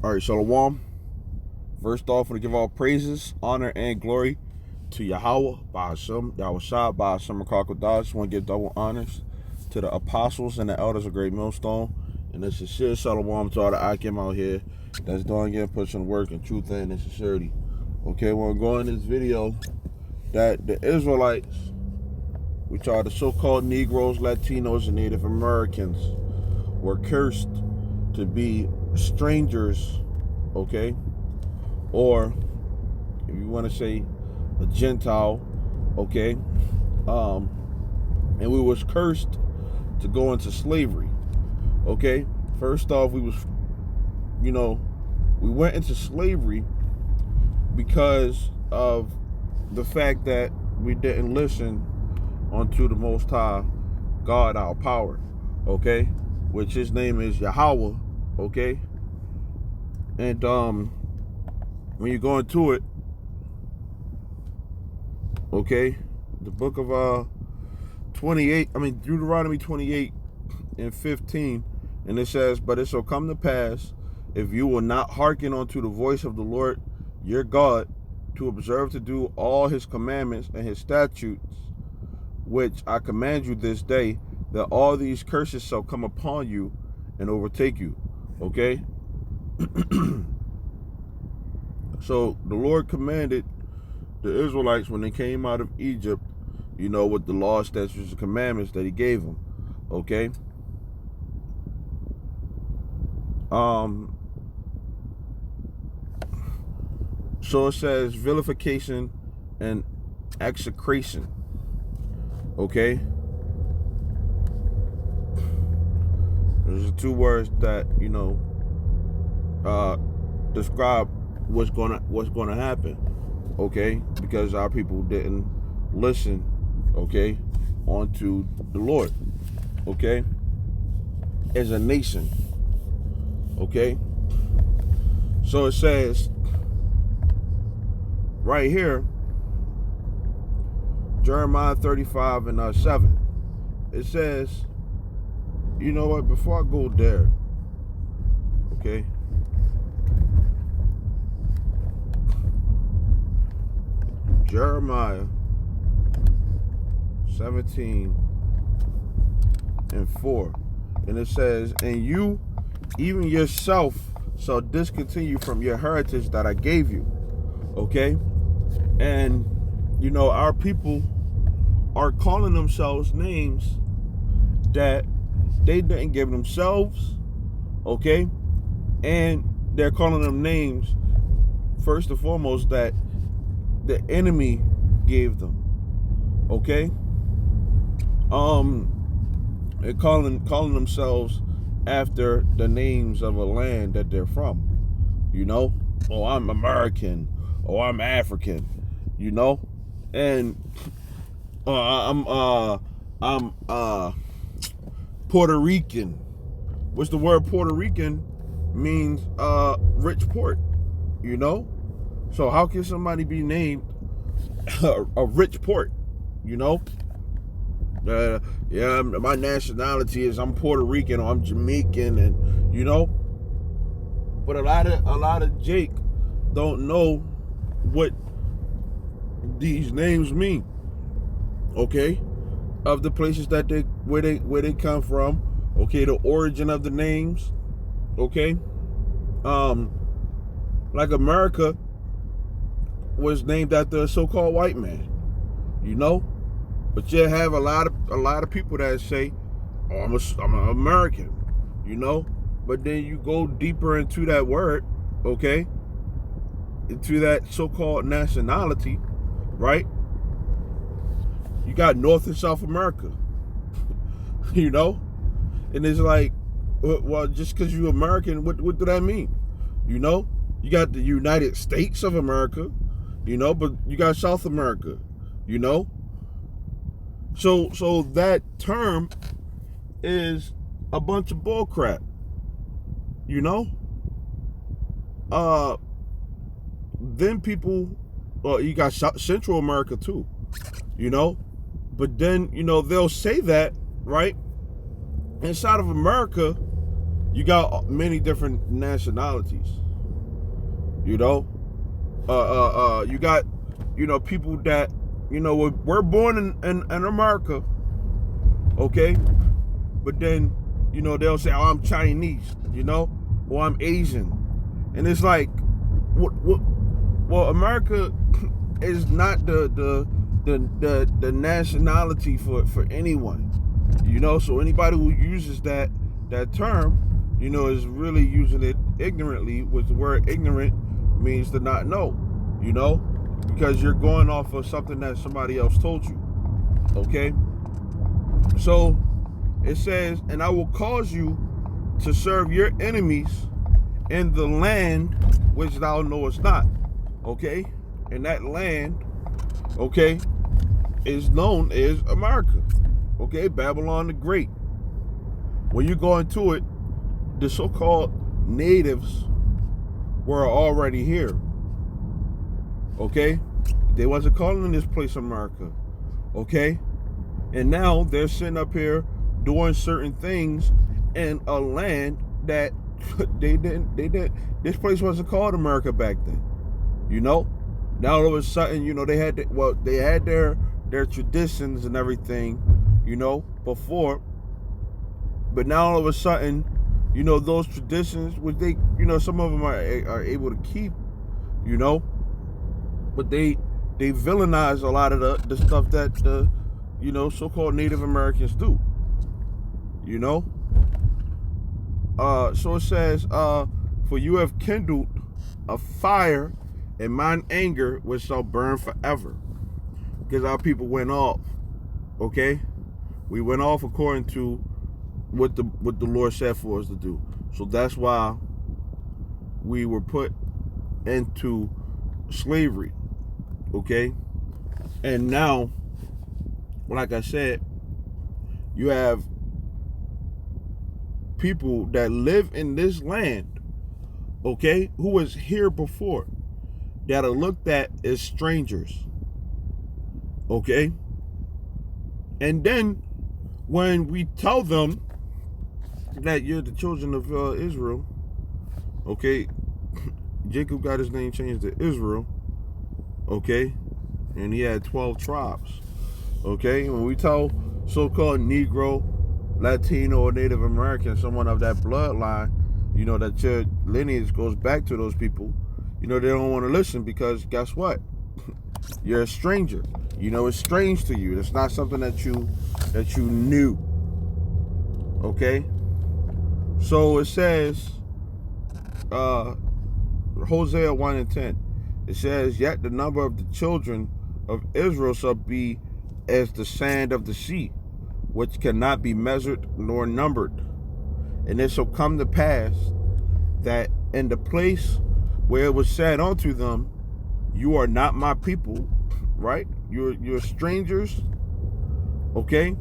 All right, Shalom. First off, I want to give all praises, honor, and glory to Yahweh, by Hashem, Yahweh Shah, by Hashem, Krakadah. Just want to give double honors to the apostles and the elders of Great Millstone. And this is sincere Shalom to all the Akim out here that's doing again, pushing work and truth and sincerity. Okay, we're going in this video that the Israelites, which are the so-called Negroes, Latinos, and Native Americans, were cursed to be strangers, okay? Or if you want to say a Gentile, okay? And we was cursed to go into slavery, okay? First off, we went into slavery because of the fact that we didn't listen unto the Most High God, our power, okay? Which his name is Yahweh, okay? And when you go into it, okay, the book of Deuteronomy 28 and 15, and it says, "But it shall come to pass, if you will not hearken unto the voice of the Lord your God, to observe to do all his commandments and his statutes, which I command you this day, that all these curses shall come upon you and overtake you." Okay? So the Lord commanded the Israelites when they came out of Egypt, with the law, statutes, and commandments that he gave them. Okay? So it says vilification and execration. Okay? Those are two words that, describe what's gonna happen. Okay? Because our people didn't listen, okay, onto the Lord. Okay? As a nation. Okay? So it says right here, Jeremiah 35 and 7. It says, you know what, before I go there, okay, Jeremiah 17 and 4. And it says, "And you, even yourself, shall discontinue from your heritage that I gave you." Okay? And, our people are calling themselves names that they didn't give themselves. Okay? And they're calling them names, first and foremost, that the enemy gave them. Okay? They're calling themselves after the names of a land that they're from. Oh, I'm American. Oh, I'm African. And I'm Puerto Rican. Which the word Puerto Rican means rich port. So how can somebody be named a rich port? Yeah, my nationality is I'm Puerto Rican or I'm Jamaican, and but a lot of Jake don't know what these names mean. Okay, of the places that where they come from. Okay, the origin of the names. Okay, like America was named after a so-called white man. But you have a lot of people that say, "Oh, I'm an American," But then you go deeper into that word, okay, into that so-called nationality, right? You got North and South America, and it's like, well, just because you're American, what do that mean? You got the United States of America, but you got South America, So that term is a bunch of bull crap. Then people, well, you got Central America too, but then, they'll say that, right? Inside of America, you got many different nationalities, You know, you got, people that, we're born in America, okay, but then, they'll say, oh, I'm Chinese, or I'm Asian, and it's like, well, America is not the nationality for anyone, so anybody who uses that term, is really using it ignorantly, which the word ignorant means to not know, because you're going off of something that somebody else told you. Okay? So it says, and I will cause you to serve your enemies in the land which thou knowest not. Okay? And that land, okay, is known as America. Okay? Babylon the Great. When you go into it, the so-called natives were already here. Okay? They wasn't calling this place America. Okay? And now they're sitting up here doing certain things in a land that they didn't this place wasn't called America back then. Now all of a sudden, they had their traditions and everything, before, but now all of a sudden, those traditions, which they, some of them are able to keep, but they villainize a lot of the stuff that the, so-called Native Americans do. So it says, for you have kindled a fire in mine anger, which shall burn forever. Because our people went off. Okay? We went off according to what the Lord said for us to do. So that's why we were put into slavery. Okay? And now, like I said, you have people that live in this land, okay, who was here before, that are looked at as strangers. Okay? And then when we tell them that you're the children of Israel, okay, Jacob got his name changed to Israel, okay, and he had 12 tribes. Okay? When we tell so-called Negro, Latino, or Native American, someone of that bloodline, that your lineage goes back to those people, they don't want to listen, because guess what? You're a stranger. It's strange to you. It's not something that you knew. Okay? So it says, Hosea 1 and 10, it says, yet the number of the children of Israel shall be as the sand of the sea, which cannot be measured nor numbered. And it shall come to pass that in the place where it was said unto them, you are not my people, right? You're strangers, okay?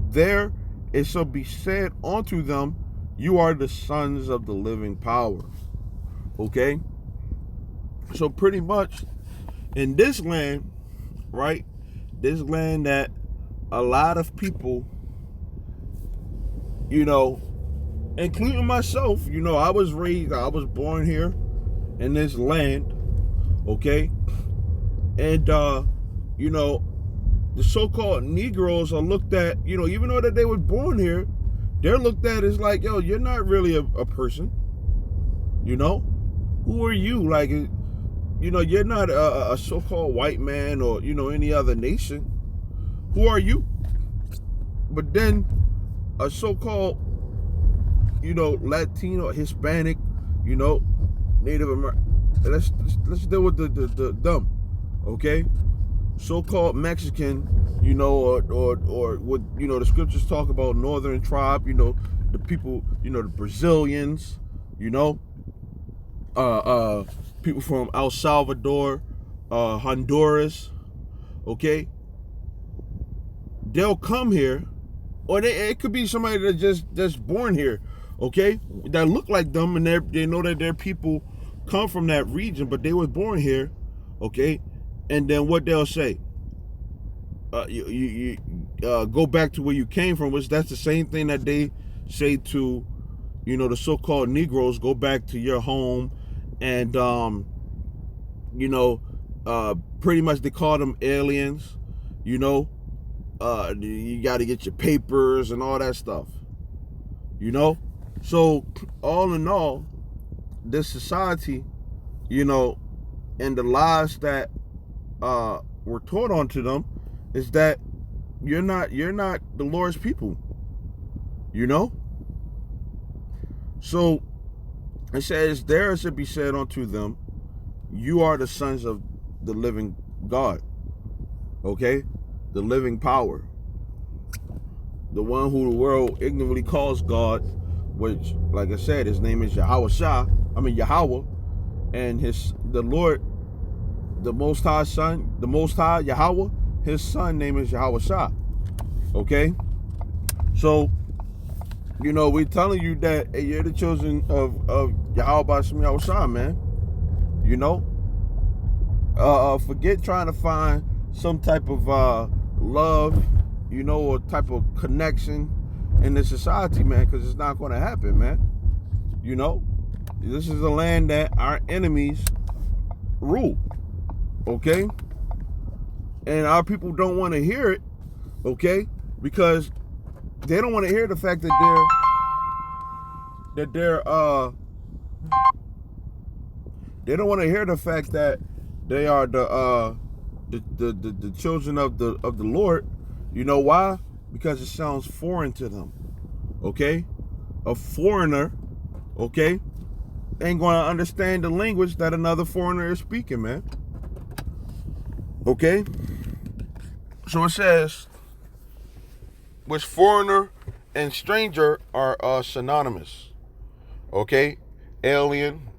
There it shall be said unto them, you are the sons of the living power, okay? So pretty much in this land, right? This land that a lot of people, including myself, I was born here in this land, okay? And, the so-called Negroes are looked at, even though that they were born here, they're looked at as like, yo, you're not really a person, Who are you? Like, you're not a so-called white man or, any other nation. Who are you? But then a so-called, Latino, Hispanic, Native American, let's deal with the dumb, okay? So-called Mexican, or what, the scriptures talk about northern tribe, the people, the Brazilians, people from El Salvador, Honduras, okay? They'll come here, or it could be somebody that just born here, okay? That look like them, and they know that their people come from that region, but they were born here, okay? And then what they'll say, you go back to where you came from, which that's the same thing that they say to, the so-called Negroes, go back to your home and you know, pretty much they call them aliens, you know. You got to get your papers and all that stuff, you know. So all in all, this society, you know, and the lies that were taught onto them is that you're not the Lord's people, you know. So it says, there should be said unto them, you are the sons of the living God, okay, the living power, the one who the world ignorantly calls God, which, like I said, his name is Yahweh, and the Lord, the Most High Son, the Most High Yahweh, his son name is Yahweh. Okay, so you know we're telling you that, hey, you're the children of Yahweh Bashim Yahweh, man. You know, forget trying to find some type of love, you know, or type of connection in the society, man, because it's not going to happen, man. You know, this is a land that our enemies rule, okay, and our people don't want to hear it, okay, because they don't want to hear the fact that they don't want to hear the fact that they are the children of the Lord. You know why? Because it sounds foreign to them. Okay? A foreigner, okay, ain't gonna understand the language that another foreigner is speaking, man. Okay? So it says, which foreigner and stranger are synonymous. Okay? Alien,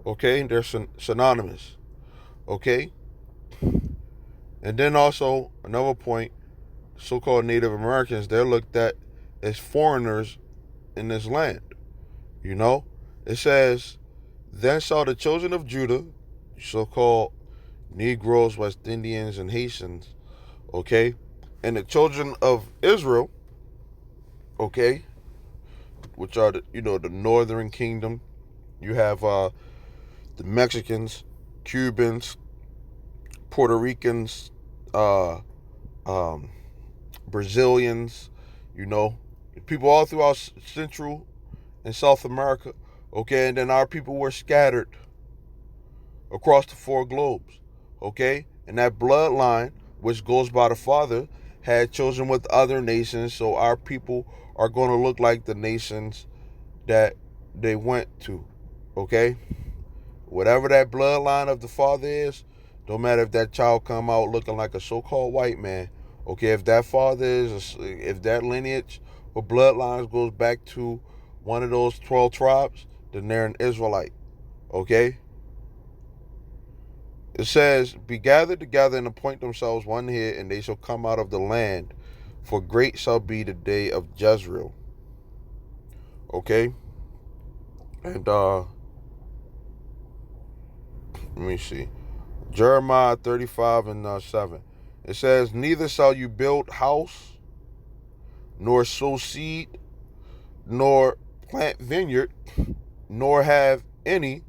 okay, they're synonymous. Okay? And then also, another point, so-called Native Americans, they're looked at as foreigners in this land. You know? It says, then saw the children of Judah, so-called Negroes, West Indians, and Haitians, okay? And the children of Israel, okay, which are the northern kingdom. You have the Mexicans, Cubans, Puerto Ricans, uh, um, Brazilians, you know, people all throughout Central and South America, okay, and then our people were scattered across the four globes, okay, and that bloodline, which goes by the father, had children with other nations, so our people are going to look like the nations that they went to, okay. Whatever that bloodline of the father is, don't matter if that child come out looking like a so-called white man, okay, if that father if that lineage or bloodlines goes back to one of those 12 tribes, then they're an Israelite, okay. It says, be gathered together and appoint themselves one here, and they shall come out of the land, for great shall be the day of Jezreel, okay. And let me see, Jeremiah 35 and 7. It says, neither shall you build house, nor sow seed, nor plant vineyard, nor have any,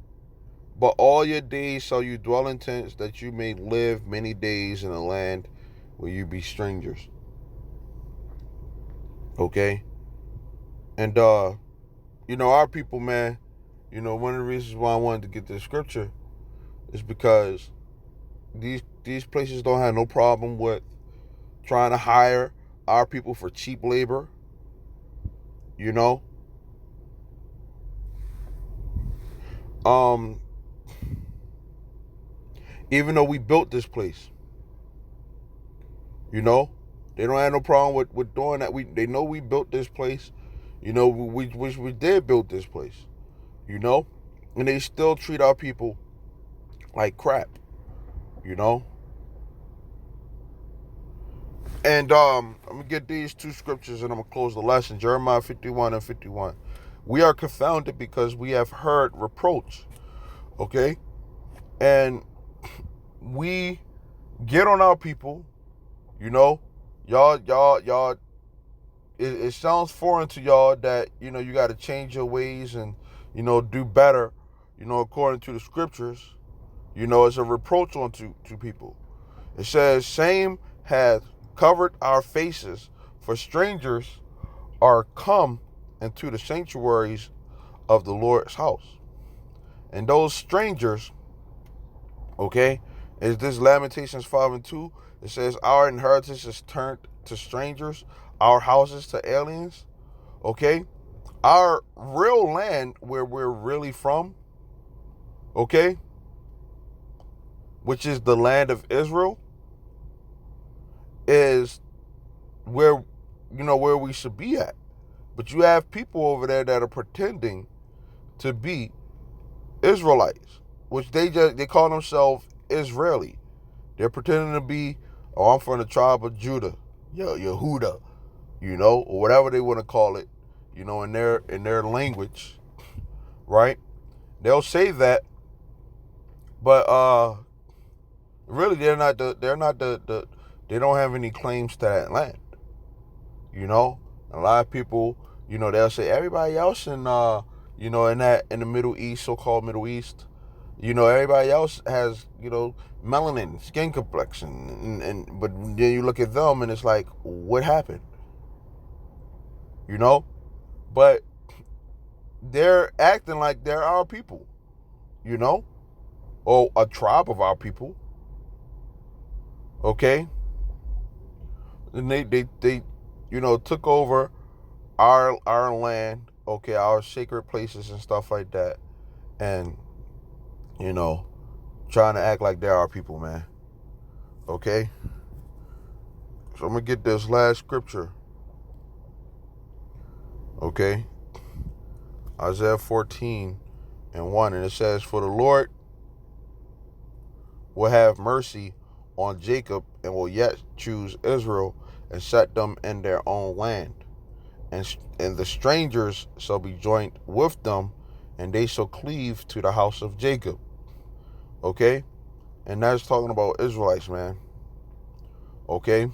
but all your days shall you dwell in tents, that you may live many days in a land where you be strangers. Okay? And our people, man, one of the reasons why I wanted to get this scripture is because these places don't have no problem with trying to hire our people for cheap labor, you know. Even though we built this place, they don't have no problem with doing that. They know we built this place, we did build this place, and they still treat our people like crap, And I'm gonna get these two scriptures and I'm gonna close the lesson. Jeremiah 51 and 51. We are confounded because we have heard reproach. Okay? And we get on our people, y'all, it sounds foreign to y'all that, you gotta change your ways and, do better, according to the scriptures, It's a reproach onto to people. It says, shame hath covered our faces, for strangers are come into the sanctuaries of the Lord's house. And those strangers, okay, is this Lamentations 5:2. It says, our inheritance is turned to strangers, our houses to aliens. Okay, our real land where we're really from, okay, which is the land of Israel, is where where we should be at. But you have people over there that are pretending to be Israelites, which they call themselves Israeli. They're pretending to be, oh, I'm from the tribe of Judah, Yehuda, or whatever they want to call it, in their language, right? They'll say that, but really they don't have any claims to that land. A lot of people, they'll say everybody else in in the Middle East, so-called Middle East, everybody else has, melanin, skin complexion, but then you look at them and it's like, what happened? But they're acting like they're our people, or a tribe of our people, okay? And they took over our land, okay, our sacred places and stuff like that, and trying to act like they're our people, man. Okay? So I'm gonna get this last scripture. Okay? Isaiah 14:1, and it says, for the Lord will have mercy on Jacob and will yet choose Israel and set them in their own land. And the strangers shall be joined with them, and they shall cleave to the house of Jacob. Okay? And that's talking about Israelites, man. Okay?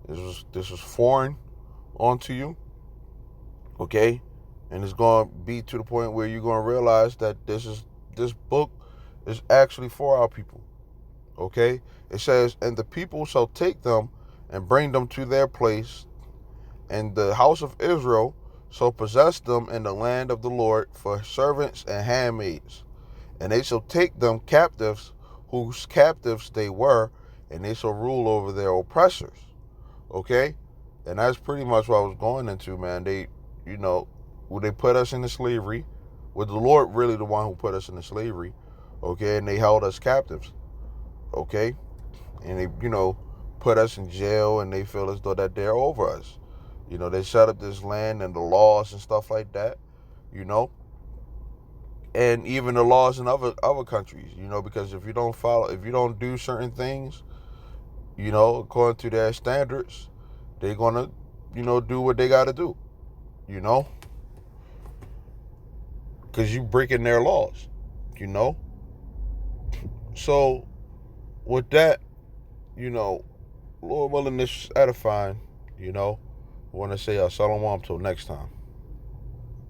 This is foreign onto you. Okay? And it's going to be to the point where you're going to realize that this book is actually for our people. Okay? It says, and the people shall take them and bring them to their place, and the house of Israel shall possess them in the land of the Lord for servants and handmaids. And they shall take them captives, whose captives they were, and they shall rule over their oppressors. Okay? And that's pretty much what I was going into, man. They, when they put us into slavery, with the Lord really the one who put us into slavery, okay, and they held us captives, okay? And they, put us in jail, and they feel as though that they're over us. They set up this land and the laws and stuff like that, and even the laws in other countries, because if you don't do certain things, according to their standards, they're gonna, do what they gotta do, because you breaking their laws, So with that, Lord willing, this is edifying, I want to say shalom till next time.